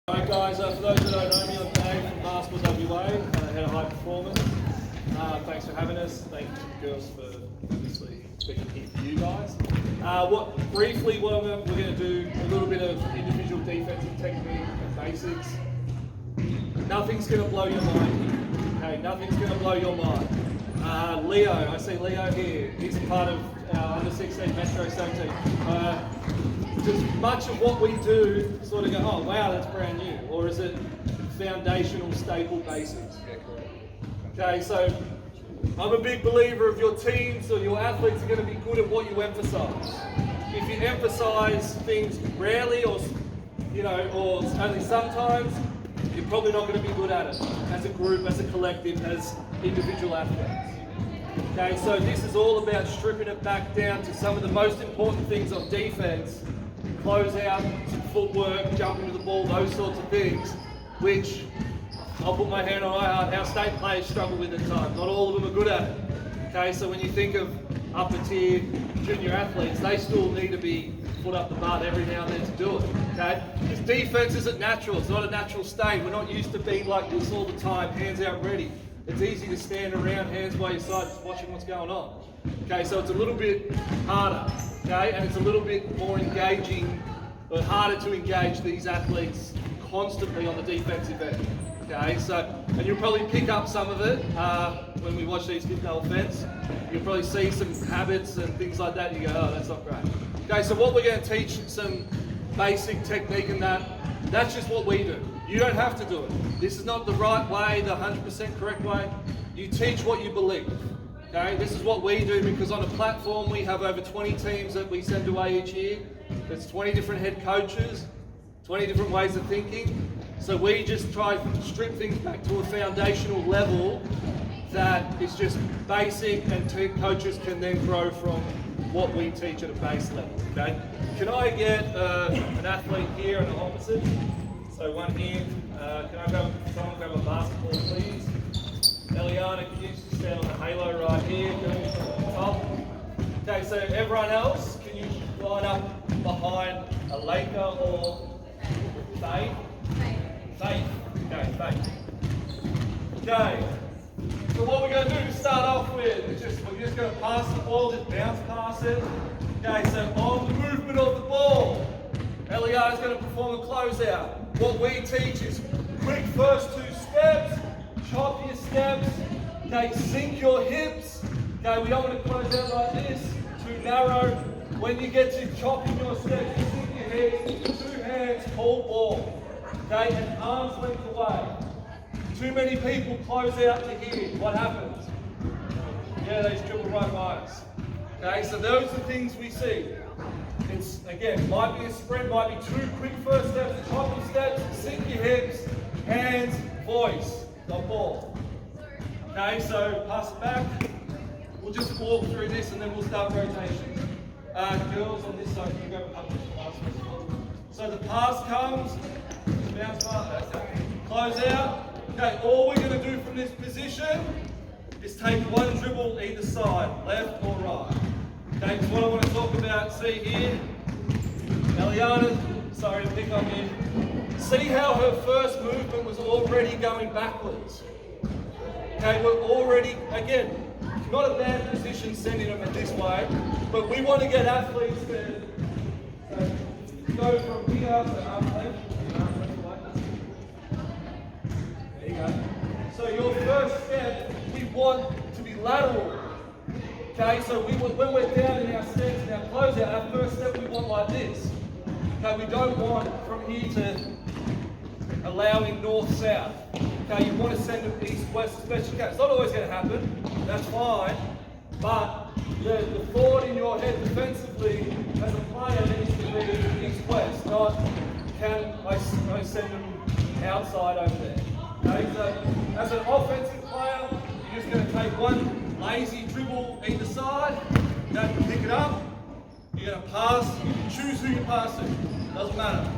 Alright guys, for those that don't know me, I'm Dave from Basketball WA, Head of High Performance. Thanks for having us. Thank you to the girls for obviously speaking here for you guys. Briefly, we're going to do a little bit of individual defensive technique and basics. Nothing's going to blow your mind here. Okay, nothing's going to blow your mind. Leo, I see Leo here. He's a part of our under 16 Metro Zone team. Does much of what we do sort of go, oh wow, that's brand new, or is it foundational, staple basics? Okay, so I'm a big believer of your teams or your athletes are going to be good at what you emphasize. If you emphasize things rarely or only sometimes, you're probably not going to be good at it as a group, as a collective, as individual athletes. Okay, so this is all about stripping it back down to some of the most important things on defense. Closeout, some footwork, jumping to the ball, those sorts of things, which I'll put my hand on my heart, our state players struggle with at times. Not all of them are good at it. Okay, so when you think of upper tier junior athletes, they still need to be put up the butt every now and then to do it. Okay, because defense isn't natural, it's not a natural state. We're not used to being like this all the time, hands out ready. It's easy to stand around, hands by your side, just watching what's going on. Okay, so it's a little bit harder, okay, and it's a little bit more engaging, but harder to engage these athletes constantly on the defensive end. Okay, so, and you'll probably pick up some of it when we watch these kids, no offense. You'll probably see some habits and things like that, and you go, oh, that's not great. Okay, so what we're going to teach, some basic technique in that's just what we do. You don't have to do it. This is not the right way, the 100% correct way. You teach what you believe. Okay, this is what we do because on a platform we have over 20 teams that we send away each year. There's 20 different head coaches, 20 different ways of thinking. So we just try to strip things back to a foundational level that is just basic and coaches can then grow from what we teach at a base level. Okay, can I get an athlete here and an opposite? So one here, can I grab a basketball please? Eliana, can you just stand on the halo right here, top. Okay, so everyone else, can you line up behind a Laker or Faith? Faith. Okay, Faith. Okay, so what we're going to do to start off with is we're just going to pass the ball, just bounce past it. Okay, so on the movement of the ball, Eliana's going to perform a closeout. What we teach is quick first two steps, chop your steps, okay, sink your hips. Okay, we don't want to close out like this, too narrow. When you get to chopping your steps, you sink your hips, two hands, hold ball. Okay, and arms length away. Too many people close out to here. What happens? Yeah, they just dribble right by us. Okay, so those are things we see. It's, again, might be a sprint, might be two quick first steps, chopping steps, sink your hips, hands, voice, not ball. Okay, so pass it back. We'll just walk through this and then we'll start rotation. Girls on this side, can you grab a couple of passes? So the pass comes, bounce pass, close out. Okay, all we're going to do from this position is take one dribble either side, left or right. Okay, so what I want to talk about, see here, Eliana, sorry to pick on you. See how her first movement was already going backwards. Okay, we're already, again, not a bad position sending them in this way, but we want to get athletes to go from here to arm length. There you go. So your first step, we want to be lateral. Okay, so when we're down in our steps, in our closeout, our first step we want like this. Okay, we don't want from here to allowing north-south. Okay, you want to send them east-west as best you can. It's not always going to happen, that's fine, but the thought in your head defensively as a player needs to be east-west, not can I send them outside over there. Okay, so as an offensive player, you're just going to take one lazy dribble either side, you don't pick it up, you're going to pass, you can choose who you pass to, doesn't matter.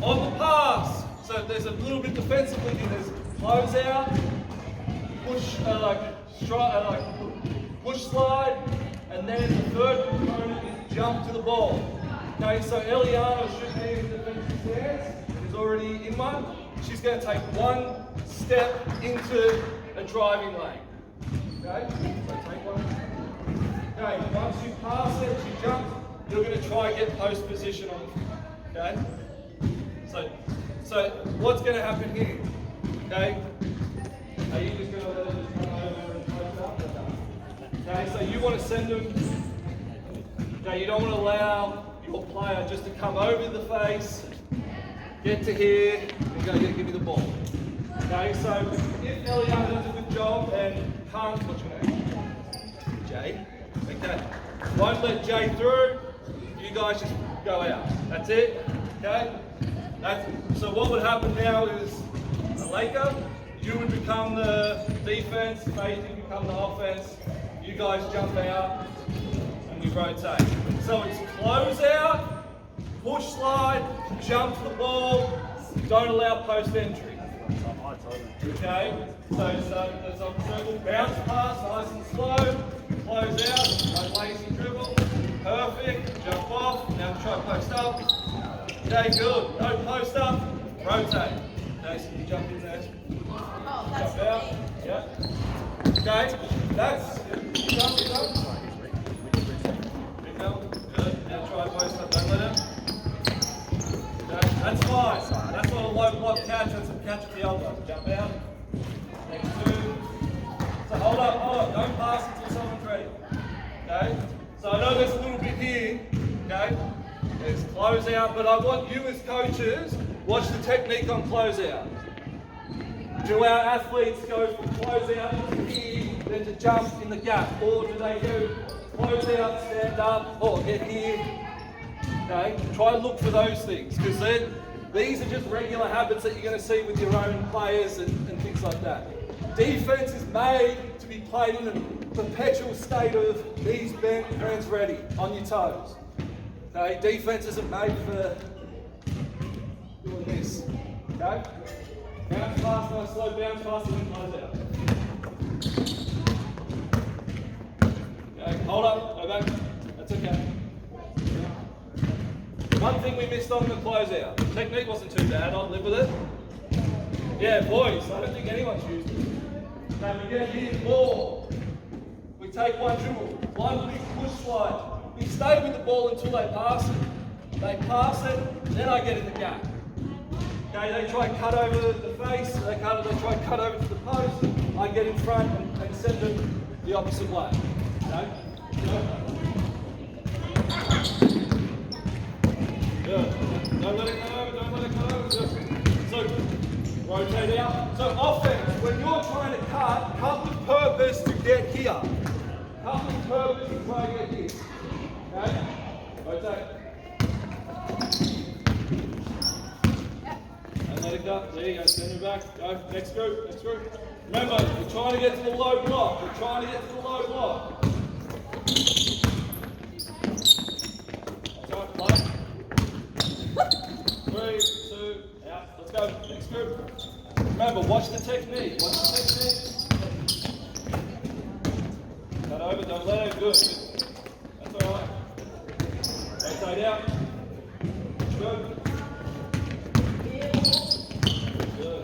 On the pass, so there's a little bit defensively here, there's close out, push, push slide, and then the third component is jump to the ball. Okay, so Eliana should be in defensive stance, is already in one, she's going to take one step into a driving lane. Okay? So take one. Okay, once you pass it, she jumps, you're going to try and get post position on it. Okay? So what's going to happen here? Okay? Are you just going to let her just come over and post up? Okay, so you want to send them. Okay, you don't want to allow your player just to come over the face, get to here, and go, give me the ball. Okay, so if Eliana does a good job and can't, what's your name? Jay. Okay, won't let Jay through, you guys just go out. That's it. Okay? So what would happen now is a Laker, you would become the defense, Faith would become the offense, you guys jump out, and we rotate. So it's close out, push slide, jump to the ball, don't allow post entry. Okay, so there's on circle, bounce pass, nice and slow, close out, no lazy dribble, perfect, jump off, now try post up. Okay, good, no post up, rotate. Okay, so you jump in there, jump out, yeah. Okay, that's, jump. Good, now try post up, don't let it. Okay, that's fine, that's not a low block catch, that's a catch at the elbow. Jump out, next two. So hold up, don't pass until someone's ready. Okay, so I know there's a little bit here, okay? There's close out, but I want you as coaches, watch the technique on close out. Do our athletes go from close out to here, then to jump in the gap? Or do they do close out, stand up, or get here? Okay, try and look for those things, because these are just regular habits that you're going to see with your own players and things like that. Defense is made to be played in a perpetual state of knees bent, hands ready, on your toes. Okay, defense isn't made for doing this. Okay? Bounce fast, nice slow bounce fast, and then close out. Okay, hold up, go back. That's okay. One thing we missed on the closeout. Technique wasn't too bad, I'll live with it. Yeah, boys, I don't think anyone's used it. Now we get here, ball. We take one dribble, one big push slide. We stay with the ball until they pass it. They pass it, then I get in the gap. Okay, they try and cut over the face, they try and cut over to the post. I get in front and send them the opposite way. Okay? Good. Don't let it go over, don't let it go over. So, rotate out. So offense, when you're trying to cut with purpose to get here. Cut with purpose to try and get here. Okay? Rotate. And let it go. There you go, send it back. Go, next group, next group. Remember, we're trying to get to the low block. We're trying to get to the low block. That's right, play. 3, 2, out. Let's go. Next group. Remember, watch the technique. Watch the technique. Cut over, don't let it. Good. That's all right. Rotate out. Good. Good.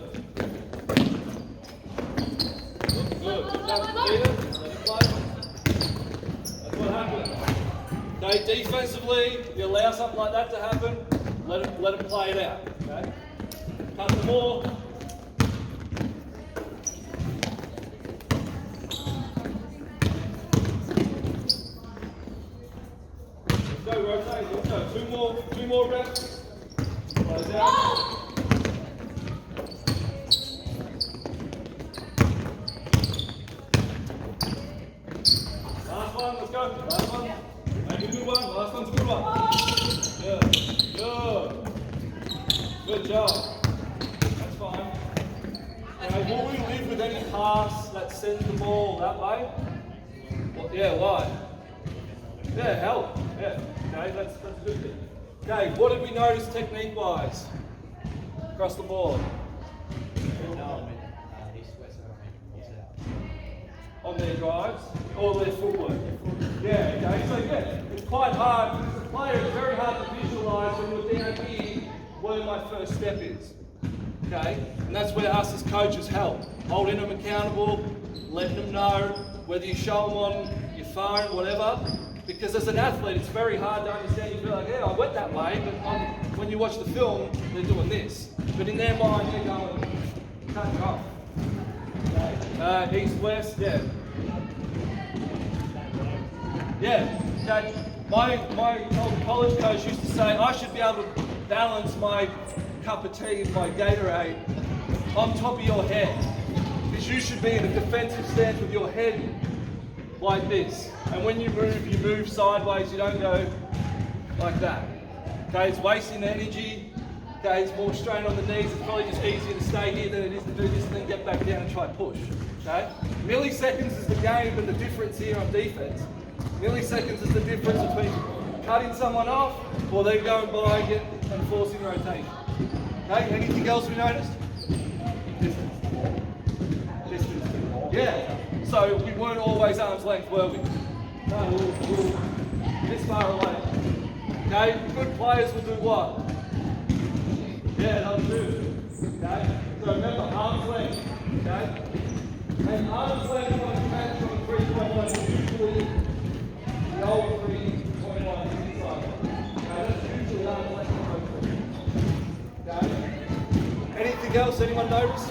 Good. Good job, Peter. Let it play. That's what happened. Okay, defensively, you allow something like that to happen. Let it play it out. Okay. Cut the ball. Let's go, rotate. Let's go. Two more reps. Close out. Last one. Let's go. Last one. Make a good one. Last one's a good one. Good. Good. Good job. That's fine. Okay, will we live with any pass that sends the ball that way? Well, yeah, why? Yeah, help. Yeah. Okay, that's a good thing. Okay, what did we notice technique-wise across the board? On their drives or their footwork? Yeah, okay, so yeah, it's quite hard. As a player, it's very hard to visualise when you're down here where my first step is. Okay? And that's where us as coaches help. Holding them accountable, letting them know, whether you show them on your phone, whatever. Because as an athlete, it's very hard to understand. You feel like, yeah, I went that way, but when you watch the film, they're doing this. But in their mind, they're going, cut it off. Okay. East, west, yeah. Yeah, okay. My old college coach used to say I should be able to balance my cup of tea and my Gatorade on top of your head. Because you should be in a defensive stance with your head like this. And when you move sideways, you don't go like that. Okay, it's wasting energy. Okay, it's more strain on the knees. It's probably just easier to stay here than it is to do this and then get back down and try push. Okay? Milliseconds is the game, and the difference here on defense. Milliseconds is the difference between cutting someone off or then going by and forcing rotation. Okay, anything else we noticed? Distance. Yeah, so we weren't always arm's length, were we? No, we're this far away. Okay, good players will do what? Yeah, they'll move. Okay, so remember arm's length. Okay, and arm's length on a match from a 3.1 is usually the old 3.1 inside. Okay, that's usually arm's length on both. Okay, anything else anyone notice?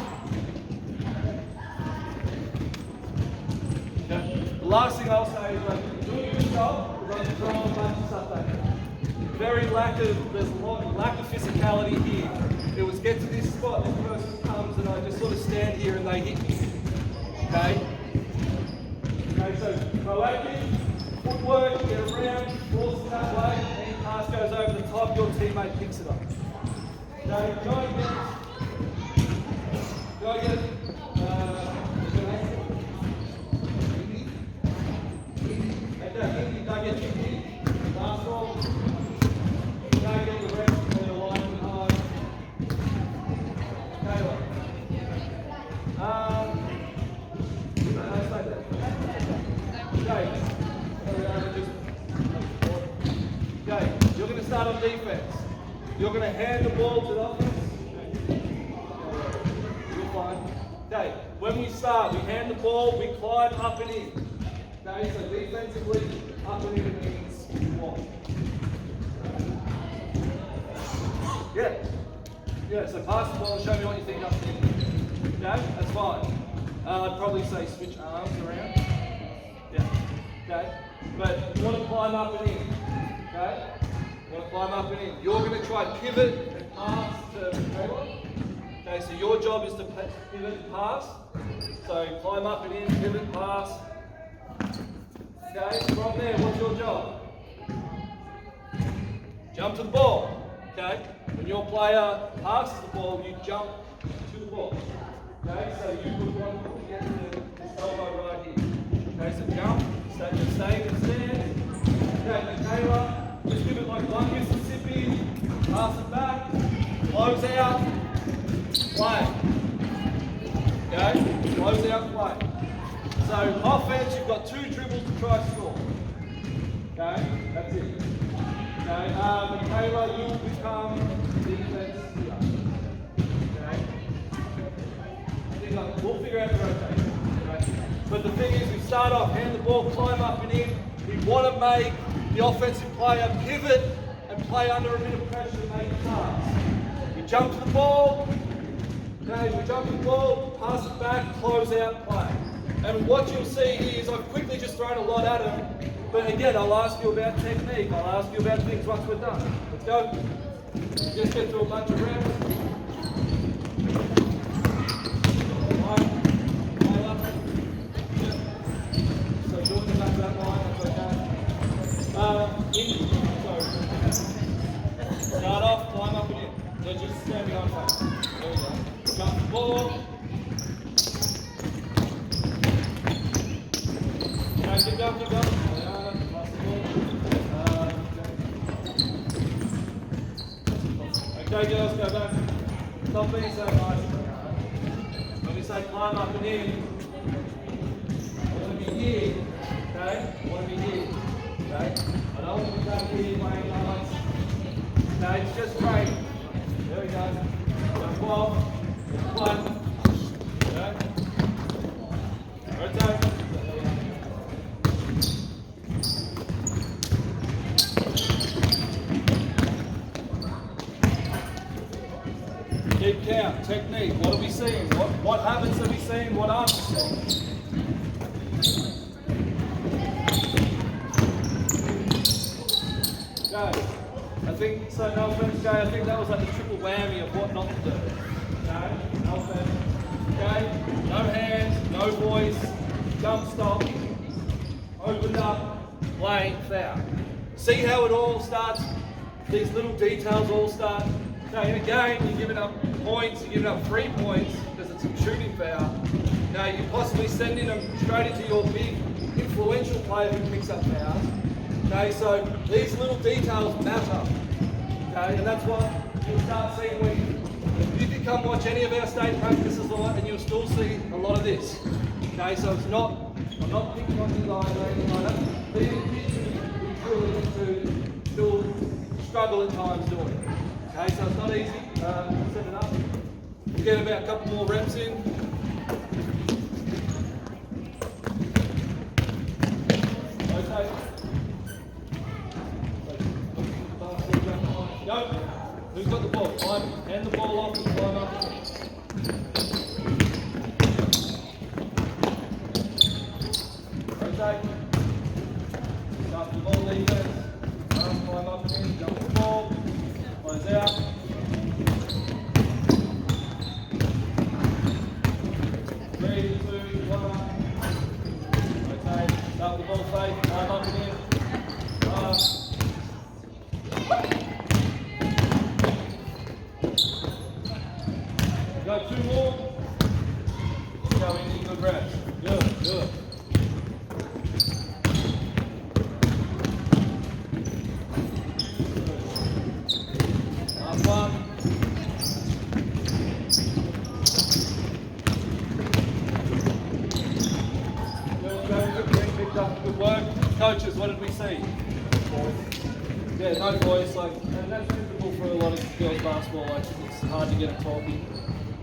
The last thing I'll say is like doing a good job is like throwing a bunch of stuff back. There's a lot of lack of physicality here. It was get to this spot, this person comes and I just sort of stand here and they hit me. Okay? Okay, so proactive, footwork, get around, force it that way, any pass goes over the top, your teammate picks it up. Okay, go and get you're going to start on defense. You're going to hand the ball to the offense. You're fine. Okay, when we start, we hand the ball, we climb up and in. Okay, so defensively, up and in means what? Yeah, so pass the ball and show me what you think up and in. Okay, that's fine. I'd probably say switch arms around. Yeah, okay. But you want to climb up and in. Okay? You want to climb up and in. You're going to try pivot and pass to Naylor. Okay, so your job is to pivot and pass. So climb up and in, pivot, pass. Okay, from there, what's your job? Jump to the ball. Okay? When your player passes the ball, you jump to the ball. Okay, so you would want to get to this elbow right here. Okay, so jump, stay in the stand. Okay, Naylor, just give it like one Mississippi, pass it back, close out, play. Okay, close out, play. So offense, you've got 2 dribbles to try to score. Okay, that's it. Okay, Naylor, you become defense here. Okay, we'll figure out the rotation. Okay? But the thing is, we start off, hand the ball, climb up and in. We want to make the offensive player pivot and play under a bit of pressure to make a pass. We jump to the ball. Okay, we jump to the ball, pass it back, close out, play. And what you'll see here is I've quickly just thrown a lot at him. But again, I'll ask you about technique. I'll ask you about things once we're done. Let's go. Just get through a bunch of reps. So doing the back of that line, that's okay. Start off, climb up and in. So just stand behind face. There we go. Jump the ball. Keep going, keep going. Okay, girls, go back. Stop being so nice. When we say climb up and in, I want to be here. Okay? I want to be here. Okay? I don't want to be back here playing nice. Okay? It's just training. There we go. 12. 1. Okay. Rotate. Keep count. Technique. What are we seeing? What habits are we seeing? What aren't we seeing? I think, so no offense, Jay, I think that was like the triple whammy of what not to do. Okay, no offense. Okay, no hands, no voice, jump stop, opened up, playing, foul. See how it all starts, these little details all start. Okay, in a game, you're giving up points, you're giving up 3 points because it's a shooting foul. Now you're possibly sending them straight into your big, influential player who picks up fouls. Okay, so these little details matter. Okay, and that's what you'll start seeing when you can come watch any of our state practices a lot and you'll still see a lot of this. Okay, so it's not, I'm not picking on you guys or anything like that. These are kids we truly need to still struggle at times doing it. Okay, so it's not easy. Set it up. We'll get about a couple more reps in. Okay. Go. Who's got the ball? Climb. Hand the ball off and climb up. Rotate. Start the ball defense. Climb up again. Jump the ball. Close out. 3, 2, 1. Rotate. Start the ball fake. Climb up again. Go 2 more. Go in good reps. Good, good. Last one. Good, picked up, good work. Coaches, what did we see? Yeah, no voice, like, and that's typical for a lot of girls basketball, like, it's hard to get them talking.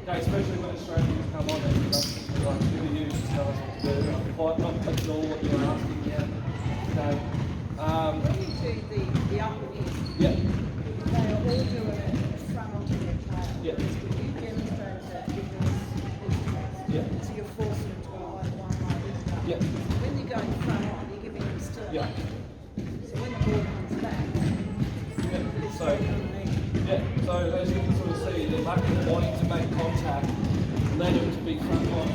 Okay, especially when Australians come on and like, who are you to tell us what to do? Quite not at all what you're asking yet. Okay. When you do the upper knee, Yeah. they are all doing it front onto their tail. Yeah. You demonstrate that because Yeah. so you're forcing them to go like one like this. Yeah. When you go in front on, you're giving them still. Yeah. So when the ball comes back, Yeah. it's So, underneath. yeah. So as you can sort of see, the lack of wanting to make contact led him to be front on.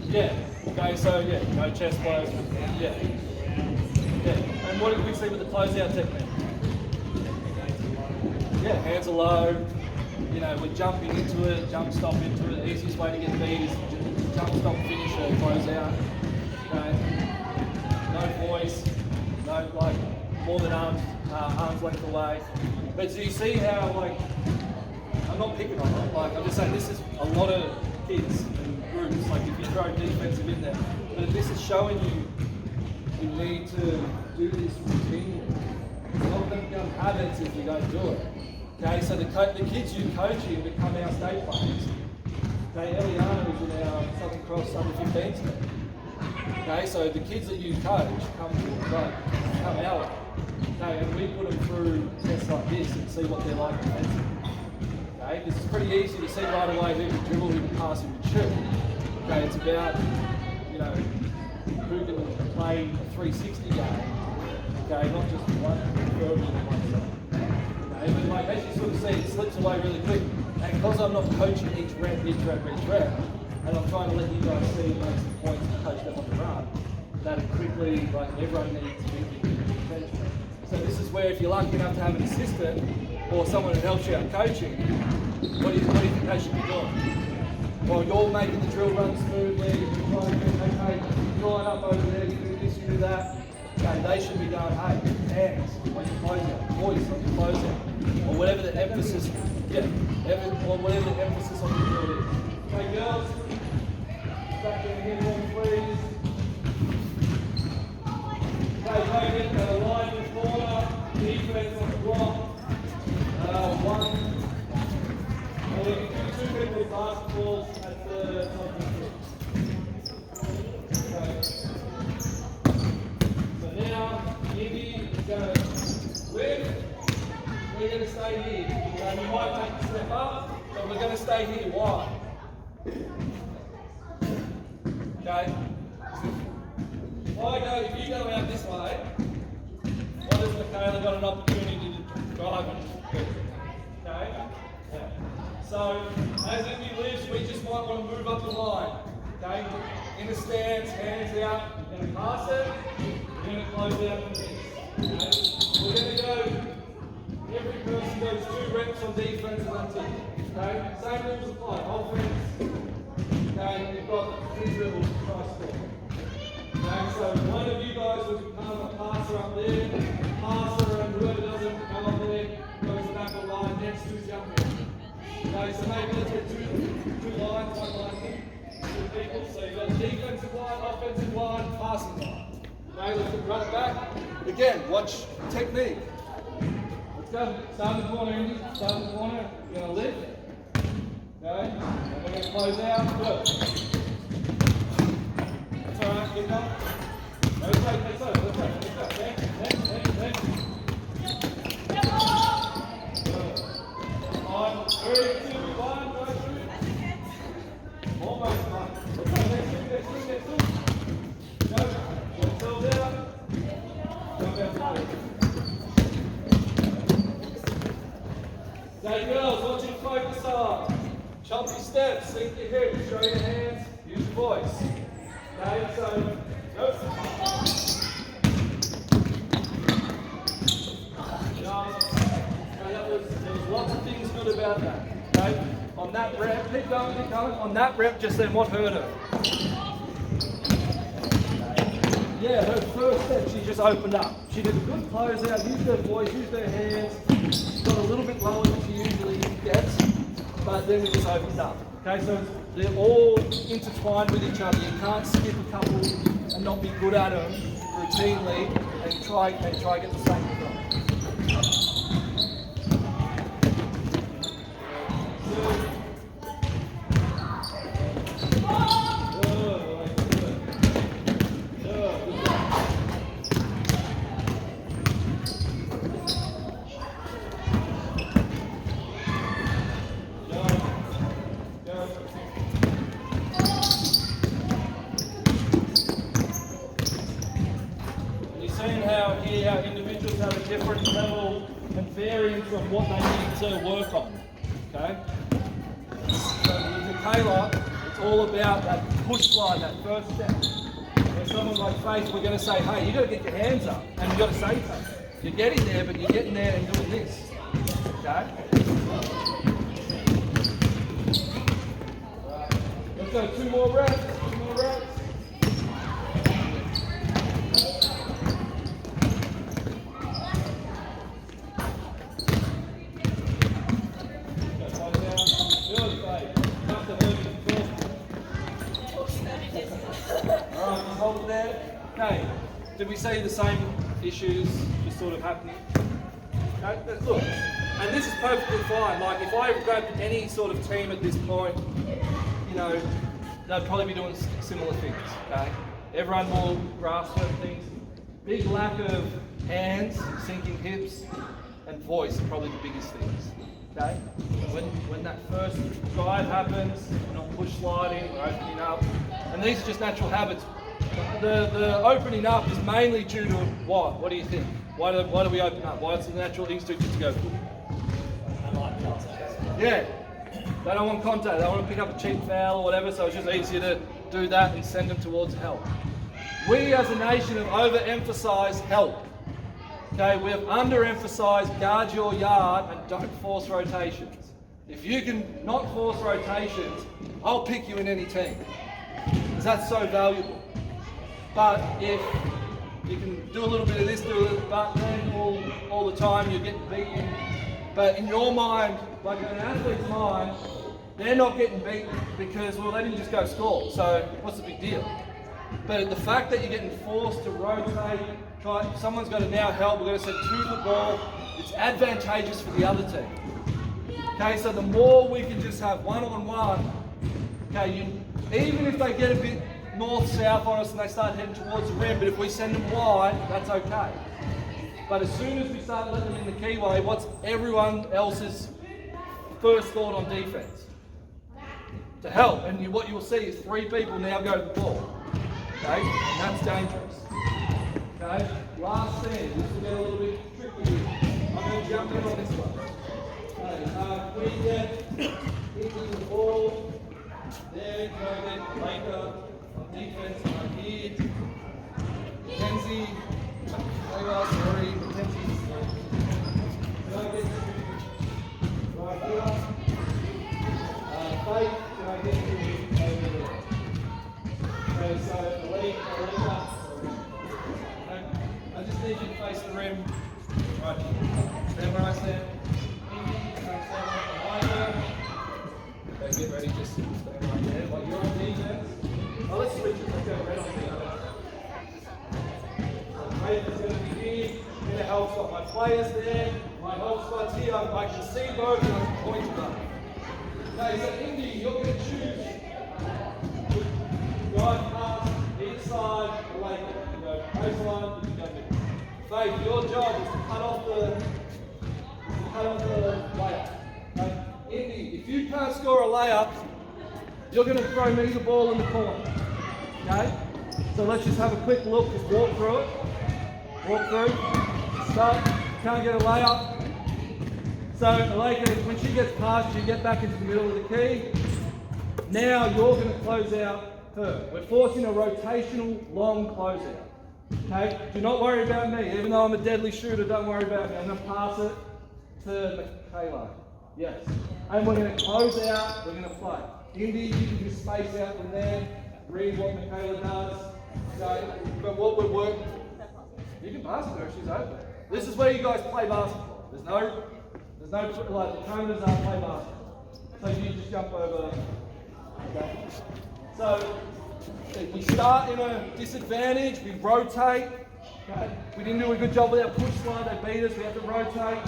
Yeah. Okay. So yeah, no chest blows. Yeah. Yeah. And what did we see with the closeout technique? Yeah, hands are low. You know, we're jumping into it, jump stop into it. The easiest way to get beat is jump stop finish or close out. Okay. No voice, no like more than arms length away. But do you see how like I'm not picking on it. Like I'm just saying this is a lot of kids and groups. Like if you throw defensive in there, but if this is showing you you need to do this routinely. It's not going to become habits if you don't do it. Okay, so the kids you coaching become our state players. Okay, Eliana is in our Southern Cross under 15 team. Okay, so the kids that you coach come out. Okay, and we put them through tests like this and see what they're like defensively. Okay, because it's pretty easy to see right away who can dribble, who can pass, who can shoot. Okay, it's about, you know, who can play a 360 game. Okay, not just one verbal and one side. Okay, but like as you sort of see, it slips away really quick. And because I'm not coaching each rep, and I'm trying to let you guys see and make some points and coach them on the run, that quickly, like everyone needs to be paying attention. So this is where if you're lucky enough to have an assistant or someone who helps you out coaching, what do you think they should be doing? Well, you're making the drill run smoothly, you're trying to okay, you line up over there, you do this, you do that. Okay, they should be going, hey, hands when you close out, voice when you close out, or whatever the emphasis, or whatever the emphasis on the drill is. Okay, girls, back in here, please. Okay, take it, line in the corner, defense on the block. with basketballs at the top of the field. Okay. So now, Indy is going to lift. We're going to stay here. And we might take a step up, but we're going to stay here. Why? Okay. If you go out this way, what has Michaela got an opportunity to drive and do? Okay? Yeah. So, as Indy lifts, we just might want to move up the line. Okay? In a stance, hands out, we're going to pass it, we're going to close out from this. Okay? We're going to go, every person goes 2 reps on defense and that's it. Okay? Same rules apply. Offense. Okay? You've got 2 dribbles to try score. Okay, so one of you guys will become a passer up there, passer, and whoever doesn't go up there goes back the line, next who's jumping. Okay, so maybe let's get two lines, one line here, 2 people. So you've got defensive line, offensive line, passing line. Okay, let's run it back. Again, watch technique. Let's go. Start in the corner, Andy. Start in the corner. You're going to lift. Okay, and we're going to close out. Good. Alright, keep going. Let's go. Next. Good. 3, 2, 1, go through. Almost done. Let's go. Next two. Go. Get yourselves out. Jump out forward. Okay, girls, watch your focus on. Chop your steps, sink your hips, show your hands, use your voice. Okay, so go. There was lots of things good about that. Okay, on that rep, keep going. On that rep, just then what hurt her? Yeah, her first step, she just opened up. She did a good closeout, used her voice, used her hands, got a little bit lower than she usually gets, but then we just opened up. Okay, so they're all intertwined with each other. You can't skip a couple and not be good at them routinely and try get the same result. How individuals have a different level and variance of what they need to work on. Okay? So with Michaela, it's all about that push slide, that first step. When someone like Faith, we're going to say, hey, you've got to get your hands up and you've got to say something. You're getting there, but you're getting there and doing this. Okay? Right. Let's go 2 more reps. 2 more reps. Hold there. Okay. Did we say the same issues just sort of happening? Okay, look. And this is perfectly fine. Like if I grabbed any sort of team at this point, you know, they'd probably be doing similar things. Okay. Everyone will grasp certain things. Big lack of hands, sinking hips, and voice are probably the biggest things. Okay? When that first drive happens, we're not push sliding, we're opening up. And these are just natural habits. The opening up is mainly due to what? What do you think? Why do we open up? Why is the natural instinct to go? I like contact. Yeah. They don't want contact. They want to pick up a cheap foul or whatever, so it's just easier to do that and send them towards help. We as a nation have overemphasized help. Okay, we have underemphasized guard your yard and don't force rotations. If you can not force rotations, I'll pick you in any team. Because that's so valuable. But if you can do a little bit of this, do a little, but then all the time you're getting beaten. But in your mind, like in an athlete's mind, they're not getting beaten because, well, they didn't just go score. So what's the big deal? But the fact that you're getting forced to rotate, someone's got to now help, we're going to send 2 to the ball, it's advantageous for the other team. Okay, so the more we can just have one-on-one, okay, even if they get a bit north-south on us and they start heading towards the rim, but if we send them wide, that's okay. But as soon as we start letting them in the keyway, what's everyone else's first thought on defense? To help, and what you will see is 3 people now go to the ball. Okay, and that's dangerous. Okay, last stand. This will get a little bit tricky here. I'm going to jump in on this one. Okay, we get into the ball. There, go get Laker on defense right here. Mackenzie, Taylor, sorry, Mackenzie's go get right here. Faith, can I get you over there? Okay, so elite, I just need you to face the rim right here. Stand where I stand. Okay, get ready, just stand right there. While you're on defense. Oh, let's switch it. Let's go right on the other. So Faith is going to be here. I'm going to help spot my players there. My help spot's here. I can see both and I can point to them. Okay, so Indy, you're going to choose right pass, inside, away. You go baseline, you go middle. Faith, your job is to cut off the layup. Okay? Indy, if you can't score a layup, you're going to throw me the ball in the corner. Okay? So let's just have a quick look, just walk through it. Walk through, start, can't get a layup. So Aleka, when she gets past you, get back into the middle of the key. Now you're going to close out her. We're forcing a rotational long closeout. Okay? Do not worry about me. Even though I'm a deadly shooter, don't worry about me. I'm going to pass it to Michaela. Yes. And we're going to close out, we're going to play. Indy, you can just space out from there, read what Michaela does. Okay? But what we're working, you can pass it to her, she's open. This is where you guys play basketball. There's no like the perimeters aren't play basketball. So you just jump over. Okay. So we start in a disadvantage, we rotate. Okay. We didn't do a good job with our push slide, they beat us, we have to rotate.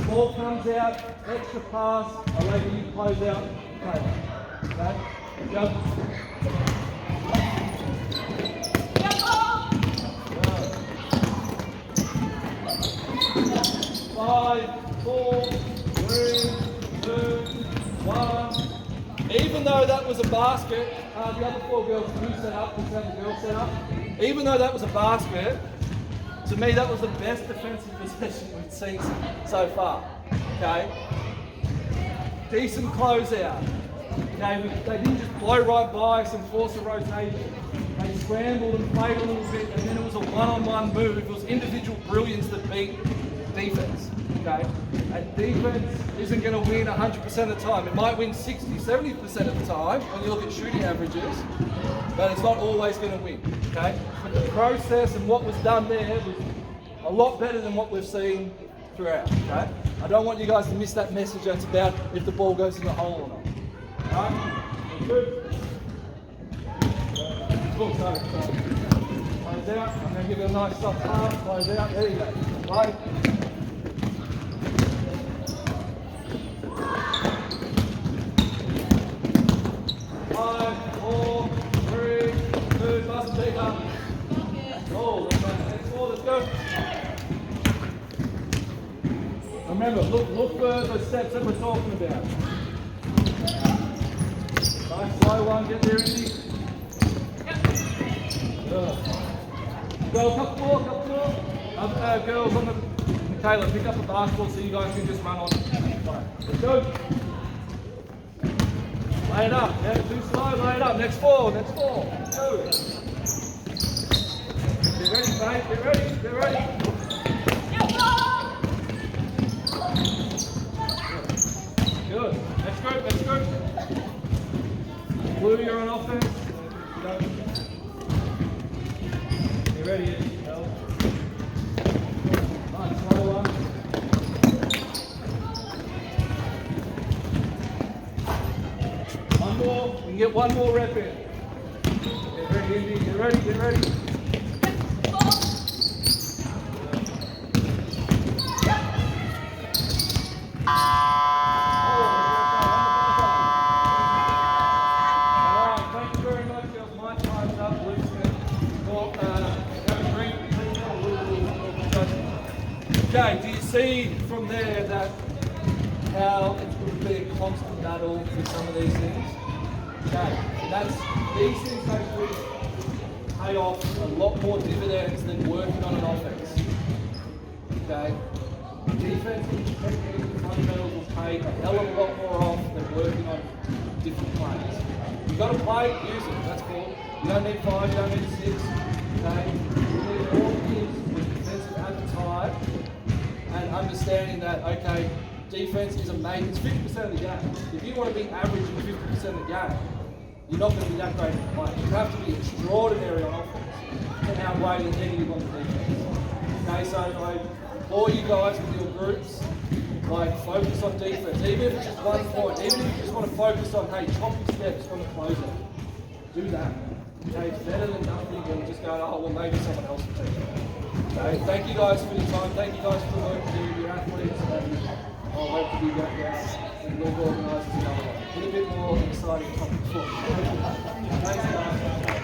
Ball comes out, extra pass, I'll let you close out. Okay. Okay. Jump. 5, 4, 3, 2, 1. Even though that was a basket, the other 4 girls who set up, this other girl set up. Even though that was a basket, to me that was the best defensive possession we've seen so far. Okay, decent closeout. Okay, they didn't just blow right by us and force a rotation. They scrambled and played a little bit, and then it was a one-on-one move. It was individual brilliance that beat defense. Okay, and defense isn't going to win 100% of the time. It might win 60, 70% of the time when you look at shooting averages, but it's not always going to win. Okay, but the process and what was done there was a lot better than what we've seen throughout. Okay, I don't want you guys to miss that message. That's about if the ball goes in the hole or not. All right, good. Close out. I'm going to give you a nice soft pass. Close out. There you go. Right. 5, 4, 3, 2, bust it up. Oh, next 4, let's go. Remember, look for the steps that we're talking about. Nice slow one, get there, Indy. Good. Go, couple more. Girls on the, Michaela, pick up the basketball so you guys can just run on it. Right, let's go. Lay it up, yeah, too slow, lay it up. Next 4. Go. Get ready, mate, get ready. Good. Next group. Blue, you're on offense. Go. Get ready, Eddie. Nice, slow one. One more. We can get one more rep in. Get ready, Indy. Get ready. Oh, Okay, do you see from there that how it's going to be a constant battle with some of these things? Okay, these things actually pay off a lot more dividends than working on an offense. Okay, defense technique and fundamentals will pay a hell of a lot more off than working on different plays. You've got to play, use it, that's cool. You don't need 5, you don't need 6. Okay, you need all kids with defensive appetite and understanding that, okay, defense is amazing. It's 50% of the game. If you want to be average in 50% of the game, you're not going to be that great at play. You have to be extraordinary on offense and outweigh the negative on the defense. Okay, so I implore you guys with your groups, like focus on defense. Even if it's just 1 point, even if you just want to focus on, hey, choppy steps on the closeout, do that. Okay, it's better than nothing than just going, oh, well, maybe someone else will take it. Okay, thank you guys for your time. Thank you guys for the work you do with your athletes. And I'll hope to be back there and we'll organise another one. A little bit more exciting topic for you. Thanks, guys.